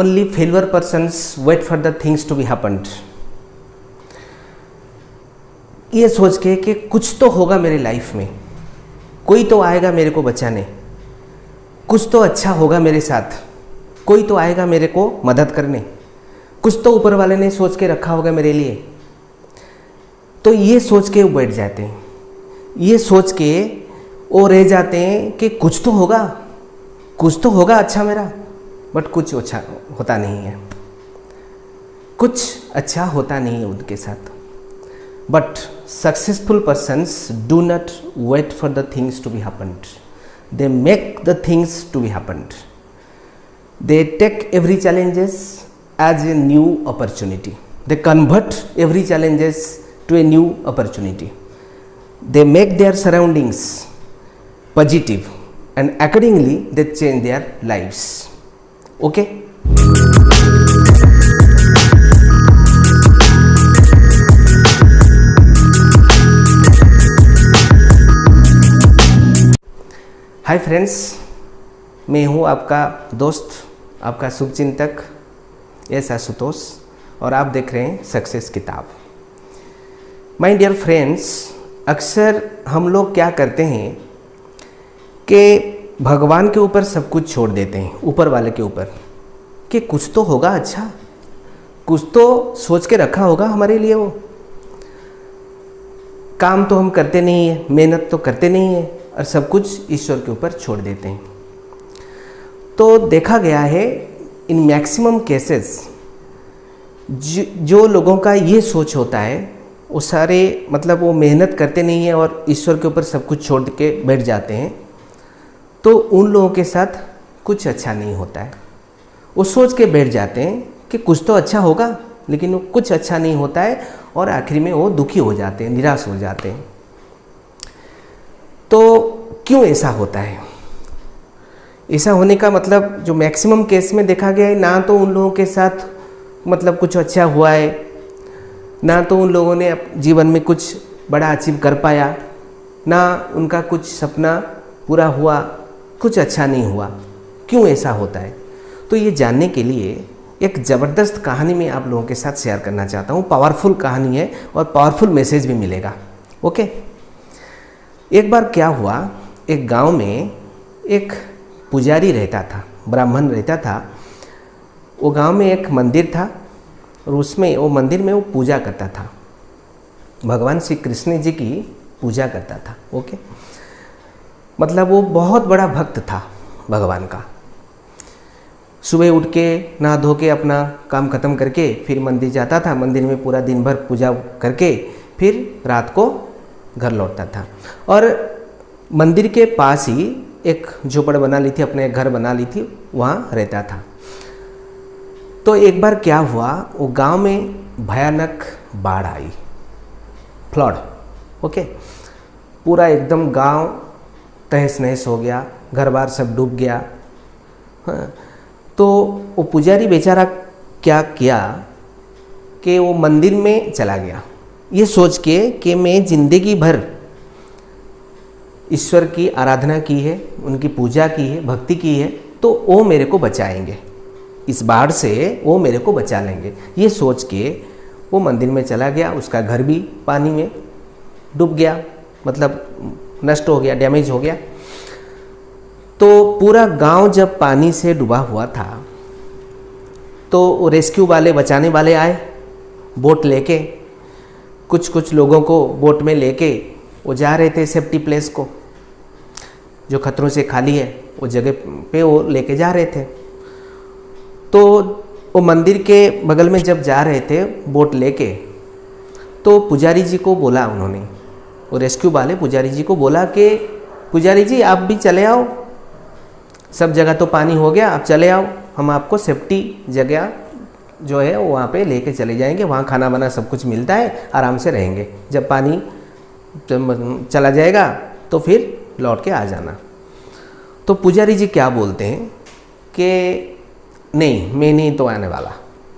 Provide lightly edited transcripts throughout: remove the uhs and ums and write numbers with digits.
Only failure persons wait for the things to be happened. ये सोच के कि कुछ तो होगा मेरी लाइफ में, कोई तो आएगा मेरे को बचाने, कुछ तो अच्छा होगा मेरे साथ, कोई तो आएगा मेरे को मदद करने, कुछ तो ऊपर वाले ने सोच के रखा होगा मेरे लिए। तो ये सोच के वो बैठ जाते हैं, ये सोच के वो रह जाते हैं कि कुछ तो होगा अच्छा मेरा, बट कुछ अच्छा होता नहीं है, कुछ अच्छा होता नहीं है उनके साथ। But successful persons do not wait for the things to be happened, they make the things to be happened. They take every challenges as a new opportunity. They convert every challenges to a new opportunity. They make their surroundings positive and accordingly they change their lives. Okay? Hi friends, मैं हूँ आपका दोस्त, आपका शुभचिंतक S Ashutosh, और आप देख रहे हैं सक्सेस किताब। माय डियर फ्रेंड्स, अक्सर हम लोग क्या करते हैं कि भगवान के ऊपर सब कुछ छोड़ देते हैं, ऊपर वाले के ऊपर, कि कुछ तो होगा अच्छा, कुछ तो सोच के रखा होगा हमारे लिए। वो काम तो हम करते नहीं है, मेहनत तो करते नहीं है, और सब कुछ ईश्वर के ऊपर छोड़ देते हैं। तो देखा गया है इन मैक्सिमम केसेस जो लोगों का ये सोच होता है, वो सारे मतलब वो मेहनत करते नहीं है और ईश्वर के ऊपर सब कुछ छोड़ के बैठ जाते हैं, तो उन लोगों के साथ कुछ अच्छा नहीं होता है। वो सोच के बैठ जाते हैं कि कुछ तो अच्छा होगा, लेकिन वो कुछ अच्छा नहीं होता है और आखिर में वो दुखी हो जाते हैं, निराश हो जाते हैं। तो क्यों ऐसा होता है? ऐसा होने का मतलब जो मैक्सिमम केस में देखा गया है, ना तो उन लोगों के साथ मतलब कुछ अच्छा हुआ है, ना तो उन लोगों ने जीवन में कुछ बड़ा अचीव कर पाया, ना उनका कुछ सपना पूरा हुआ, कुछ अच्छा नहीं हुआ। क्यों ऐसा होता है? तो ये जानने के लिए एक ज़बरदस्त कहानी मैं आप लोगों के साथ शेयर करना चाहता हूँ। पावरफुल कहानी है और पावरफुल मैसेज भी मिलेगा। ओके, एक बार क्या हुआ, एक गांव में एक पुजारी रहता था, ब्राह्मण रहता था। वो गांव में एक मंदिर था और उसमें वो मंदिर में वो पूजा करता था, भगवान श्री कृष्ण जी की पूजा करता था। ओके, मतलब वो बहुत बड़ा भक्त था भगवान का। सुबह उठ के नहा धो के अपना काम खत्म करके फिर मंदिर जाता था, मंदिर में पूरा दिन भर पूजा करके फिर रात को घर लौटता था। और मंदिर के पास ही एक झोपड़ बना ली थी, अपने घर बना ली थी, वहाँ रहता था। तो एक बार क्या हुआ, वो गांव में भयानक बाढ़ आई, फ्लड। ओके, पूरा एकदम गांव तहस नहस हो गया, घर बार सब डूब गया। हाँ, तो वो पुजारी बेचारा क्या किया कि वो मंदिर में चला गया, ये सोच के कि मैं जिंदगी भर ईश्वर की आराधना की है, उनकी पूजा की है, भक्ति की है, तो वो मेरे को बचाएंगे, इस बाढ़ से वो मेरे को बचा लेंगे। ये सोच के वो मंदिर में चला गया। उसका घर भी पानी में डूब गया, मतलब नष्ट हो गया, डैमेज हो गया। तो पूरा गांव जब पानी से डूबा हुआ था, तो रेस्क्यू वाले, बचाने वाले आए बोट लेके। कुछ लोगों को बोट में लेके वो जा रहे थे सेफ्टी प्लेस को, जो खतरों से खाली है, वो जगह पे वो लेके जा रहे थे। तो वो मंदिर के बगल में जब जा रहे थे बोट लेके, तो पुजारी जी को बोला उन्होंने, वो रेस्क्यू वाले पुजारी जी को बोला कि पुजारी जी आप भी चले आओ, सब जगह तो पानी हो गया, आप चले आओ, हम आपको सेफ्टी जगह जो है वहाँ पे लेके चले जाएंगे, वहाँ खाना बना सब कुछ मिलता है, आराम से रहेंगे, जब पानी चला जाएगा तो फिर लौट के आ जाना। तो पुजारी जी क्या बोलते हैं कि नहीं, मैं नहीं तो आने वाला,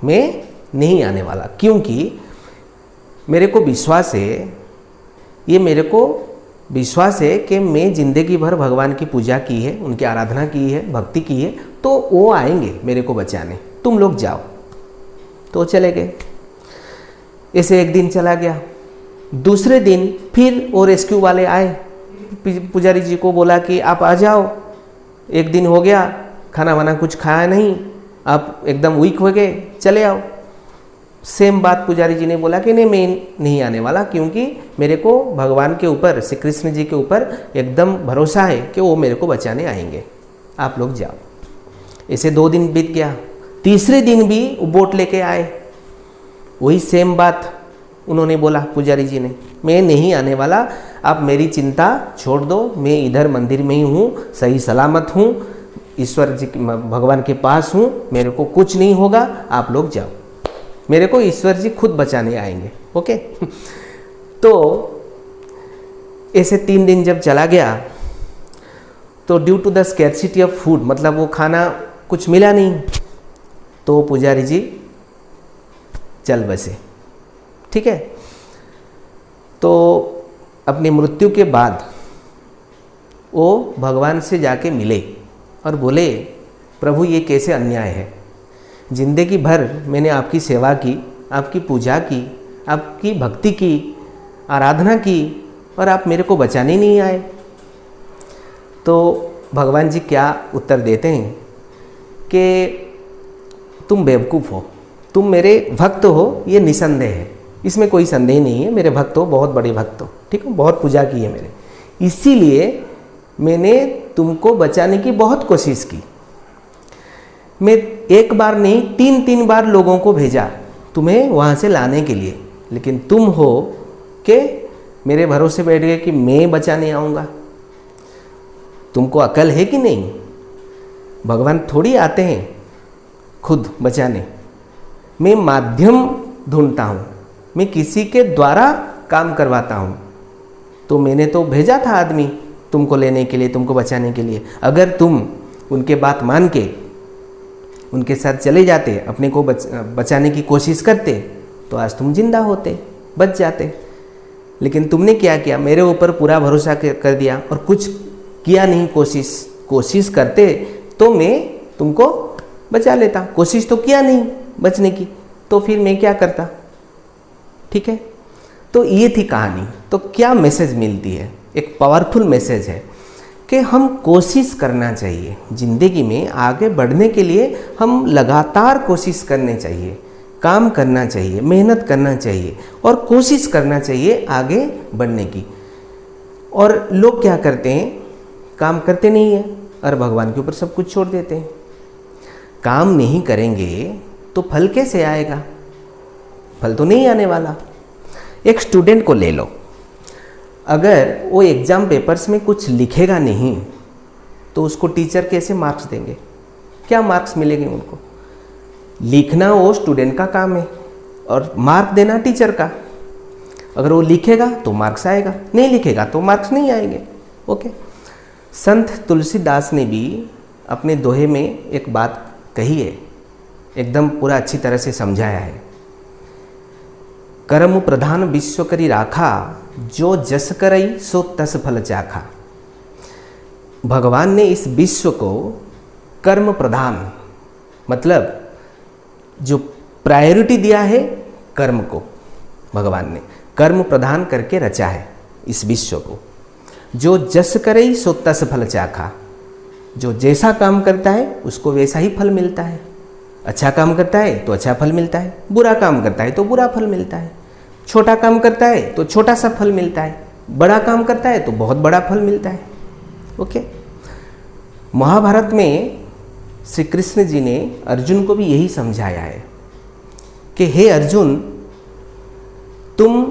मैं नहीं आने वाला, क्योंकि मेरे को विश्वास है ये मेरे को विश्वास है कि मैं ज़िंदगी भर भगवान की पूजा की है, उनकी आराधना की है, भक्ति की है, तो वो आएंगे मेरे को बचाने, तुम लोग जाओ। तो चले गए। ऐसे एक दिन चला गया। दूसरे दिन फिर वो रेस्क्यू वाले आए, पुजारी जी को बोला कि आप आ जाओ, एक दिन हो गया, खाना वाना कुछ खाया नहीं, आप एकदम वीक हो गए, चले आओ। सेम बात पुजारी जी ने बोला कि नहीं, मैं नहीं आने वाला, क्योंकि मेरे को भगवान के ऊपर, श्री कृष्ण जी के ऊपर एकदम भरोसा है कि वो मेरे को बचाने आएंगे, आप लोग जाओ। ऐसे 2 दिन बीत गया। तीसरे दिन भी वो बोट लेके आए, वही सेम बात उन्होंने बोला पुजारी जी ने, मैं नहीं आने वाला, आप मेरी चिंता छोड़ दो, मैं इधर मंदिर में ही हूँ, सही सलामत हूँ, ईश्वर जी भगवान के पास हूँ, मेरे को कुछ नहीं होगा, आप लोग जाओ, मेरे को ईश्वर जी खुद बचाने आएंगे। ओके। तो ऐसे 3 दिन जब चला गया तो due to the scarcity of food, मतलब वो खाना कुछ मिला नहीं, तो पुजारी जी चल बसे। ठीक है। तो अपनी मृत्यु के बाद वो भगवान से जाके मिले और बोले, प्रभु ये कैसे अन्याय है, जिंदगी भर मैंने आपकी सेवा की, आपकी पूजा की, आपकी भक्ति की, आराधना की, और आप मेरे को बचाने नहीं आए। तो भगवान जी क्या उत्तर देते हैं कि तुम बेवकूफ़ हो, तुम मेरे भक्त हो, ये निसंदेह है, इसमें कोई संदेह नहीं है, मेरे भक्त हो, बहुत बड़े भक्त हो, ठीक है, बहुत पूजा की है मेरे, इसीलिए मैंने तुमको बचाने की बहुत कोशिश की। मैं एक बार नहीं 3 बार लोगों को भेजा तुम्हें वहाँ से लाने के लिए, लेकिन तुम हो कि मेरे भरोसे बैठ गए कि मैं बचाने आऊँगा। तुमको अकल है कि नहीं? भगवान थोड़ी आते हैं खुद बचाने, मैं माध्यम ढूंढता हूँ, मैं किसी के द्वारा काम करवाता हूँ। तो मैंने तो भेजा था आदमी तुमको लेने के लिए, तुमको बचाने के लिए। अगर तुम उनके बात मान के उनके साथ चले जाते, अपने को बचाने की कोशिश करते, तो आज तुम जिंदा होते, बच जाते। लेकिन तुमने क्या किया, मेरे ऊपर पूरा भरोसा कर दिया और कुछ किया नहीं, कोशिश करते तो मैं तुमको बचा लेता, कोशिश तो किया नहीं बचने की, तो फिर मैं क्या करता। ठीक है। तो ये थी कहानी। तो क्या मैसेज मिलती है? एक पावरफुल मैसेज है कि हम कोशिश करना चाहिए ज़िंदगी में आगे बढ़ने के लिए, हम लगातार कोशिश करने चाहिए, काम करना चाहिए, मेहनत करना चाहिए और कोशिश करना चाहिए आगे बढ़ने की। और लोग क्या करते हैं, काम करते नहीं हैं और भगवान के ऊपर सब कुछ छोड़ देते हैं। काम नहीं करेंगे तो फल कैसे आएगा? फल तो नहीं आने वाला। एक स्टूडेंट को ले लो, अगर वो एग्ज़ाम पेपर्स में कुछ लिखेगा नहीं तो उसको टीचर कैसे मार्क्स देंगे? क्या मार्क्स मिलेंगे उनको? लिखना वो स्टूडेंट का काम है और मार्क देना टीचर का। अगर वो लिखेगा तो मार्क्स आएगा, नहीं लिखेगा तो मार्क्स नहीं आएंगे। ओके। संत तुलसीदास ने भी अपने दोहे में एक बात कही है, एकदम पूरा अच्छी तरह से समझाया है। कर्म प्रधान विश्व करी राखा, जो जस करई सो तस फल चाखा। भगवान ने इस विश्व को कर्म प्रधान, मतलब जो प्रायोरिटी दिया है कर्म को, भगवान ने कर्म प्रधान करके रचा है इस विश्व को। जो जस करई सो तस फल चाखा, जो जैसा काम करता है उसको वैसा ही फल मिलता है। अच्छा काम करता है तो अच्छा फल मिलता है, बुरा काम करता है तो बुरा फल मिलता है, छोटा काम करता है तो छोटा सा फल मिलता है, बड़ा काम करता है तो बहुत बड़ा फल मिलता है। ओके। महाभारत में श्री कृष्ण जी ने अर्जुन को भी यही समझाया है कि हे अर्जुन, तुम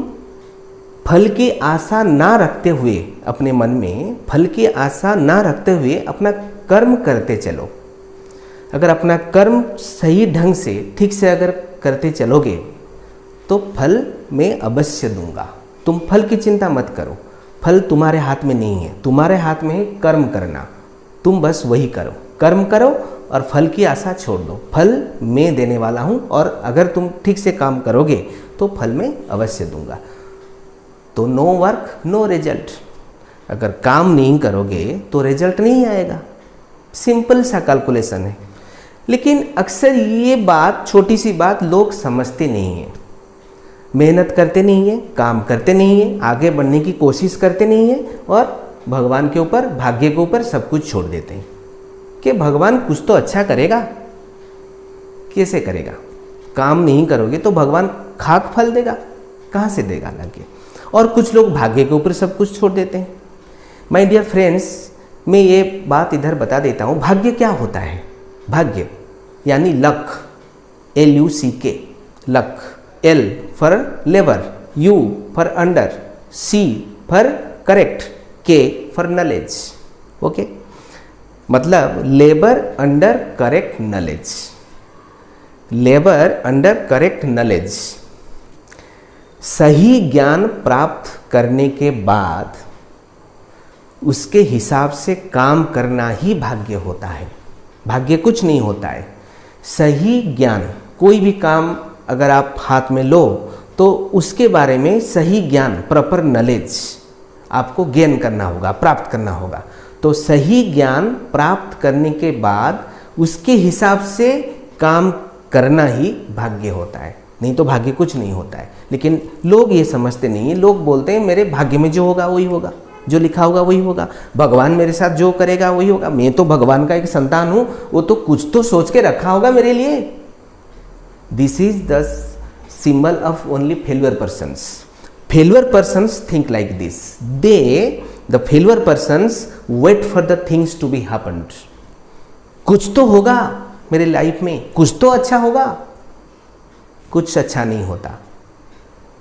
फल की आशा ना रखते हुए, अपने मन में फल की आशा ना रखते हुए अपना कर्म करते चलो। अगर अपना कर्म सही ढंग से, ठीक से अगर करते चलोगे तो फल मैं अवश्य दूंगा। तुम फल की चिंता मत करो, फल तुम्हारे हाथ में नहीं है, तुम्हारे हाथ में है कर्म करना। तुम बस वही करो, कर्म करो और फल की आशा छोड़ दो। फल मैं देने वाला हूँ और अगर तुम ठीक से काम करोगे तो फल मैं अवश्य दूंगा। तो नो वर्क नो रिजल्ट। अगर काम नहीं करोगे तो रिजल्ट नहीं आएगा। सिंपल सा कैलकुलेशन है। लेकिन अक्सर ये बात, छोटी सी बात, लोग समझते नहीं हैं। मेहनत करते नहीं हैं, काम करते नहीं हैं, आगे बढ़ने की कोशिश करते नहीं हैं और भगवान के ऊपर, भाग्य के ऊपर सब कुछ छोड़ देते हैं कि भगवान कुछ तो अच्छा करेगा। कैसे करेगा? काम नहीं करोगे तो भगवान खाक फल देगा, कहाँ से देगा लाके? और कुछ लोग भाग्य के ऊपर सब कुछ छोड़ देते हैं। माय डियर फ्रेंड्स, मैं ये बात इधर बता देता हूँ। भाग्य क्या होता है? भाग्य यानी luck, LUCK, luck. L for labour, U for under, C for correct, K for knowledge. Okay, मतलब labour under correct knowledge, labour under correct knowledge. सही ज्ञान प्राप्त करने के बाद उसके हिसाब से काम करना ही भाग्य होता है। भाग्य कुछ नहीं होता है। सही ज्ञान, कोई भी काम अगर आप हाथ में लो तो उसके बारे में सही ज्ञान, प्रॉपर नॉलेज आपको गेन करना होगा, प्राप्त करना होगा। तो सही ज्ञान प्राप्त करने के बाद उसके हिसाब से काम करना ही भाग्य होता है, नहीं तो भाग्य कुछ नहीं होता है। लेकिन लोग ये समझते नहीं है। लोग बोलते हैं मेरे भाग्य में जो होगा वही होगा, जो लिखा होगा वही होगा, भगवान मेरे साथ जो करेगा वही होगा। मैं तो भगवान का एक संतान हूँ, वो तो कुछ तो सोच के रखा होगा मेरे लिए। This is the symbol of only failure persons. Failure persons think like this. The failure persons wait for the things to be happened. कुछ तो होगा मेरे लाइफ में, कुछ तो अच्छा होगा, कुछ अच्छा नहीं होता।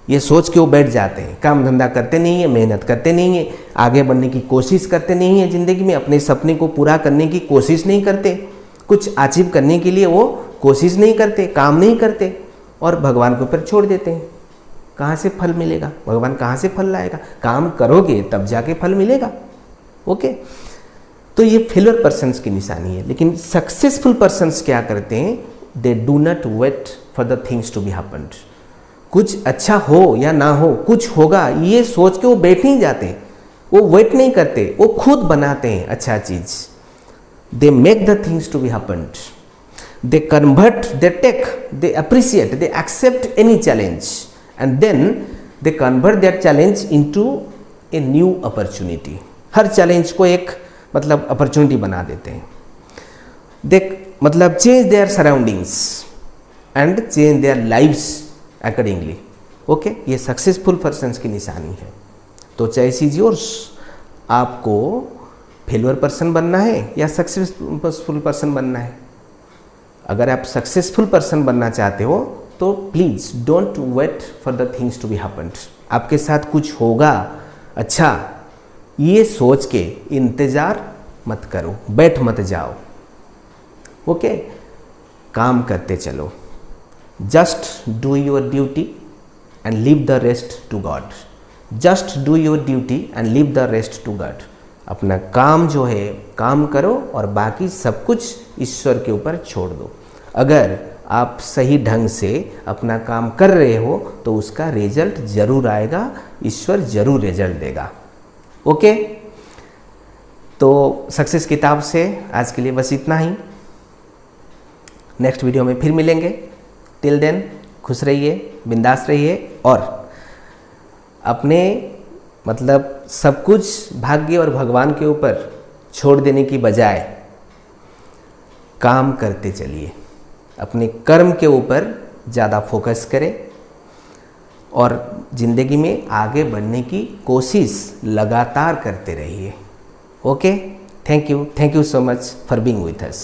ये सोच के वो बैठ जाते हैं, काम धंधा करते नहीं है, मेहनत करते नहीं है, आगे बढ़ने की कोशिश करते नहीं है ज़िंदगी में, अपने सपने को पूरा करने की कोशिश नहीं करते, कुछ अचीव करने के लिए वो कोशिश नहीं करते, काम नहीं करते और भगवान के ऊपर छोड़ देते हैं। कहाँ से फल मिलेगा? भगवान कहाँ से फल लाएगा? काम करोगे तब जाके फल मिलेगा। ओके, तो ये फेलियर पर्सन्स की निशानी है। लेकिन सक्सेसफुल पर्सन्स क्या करते हैं? They do not wait for the things to be happened. कुछ अच्छा हो या ना हो, कुछ होगा ये सोच के वो बैठ नहीं जाते, वो वेट नहीं करते, वो खुद बनाते हैं अच्छा चीज। They make the things to be happened, they convert, they take, they appreciate, they accept any challenge and then they convert that challenge into a new opportunity. हर चैलेंज को एक मतलब अपॉर्चुनिटी बना देते हैं। दे मतलब change their surroundings and change their lives accordingly. Okay, ये successful persons की निशानी है। तो चॉइस इज योर्स। आपको फेलियर पर्सन बनना है या सक्सेसफुल पर्सन बनना है? अगर आप सक्सेसफुल पर्सन बनना चाहते हो तो please don't wait for the things to be happened. आपके साथ कुछ होगा अच्छा, ये सोच के इंतजार मत करो, बैठ मत जाओ। ओके, काम करते चलो। Just do your duty and leave the rest to God. Just do your duty and leave the rest to God. अपना काम जो है काम करो और बाकी सब कुछ ईश्वर के ऊपर छोड़ दो। अगर आप सही ढंग से अपना काम कर रहे हो तो उसका रिजल्ट जरूर आएगा, ईश्वर जरूर रिजल्ट देगा। ओके, तो सक्सेस किताब से आज के लिए बस इतना ही। नेक्स्ट वीडियो में फिर मिलेंगे। टिल देन खुश रहिए, बिंदास रहिए और अपने मतलब सब कुछ भाग्य और भगवान के ऊपर छोड़ देने की बजाय काम करते चलिए। अपने कर्म के ऊपर ज़्यादा फोकस करें और ज़िंदगी में आगे बढ़ने की कोशिश लगातार करते रहिए। Okay, thank you so much for being with us.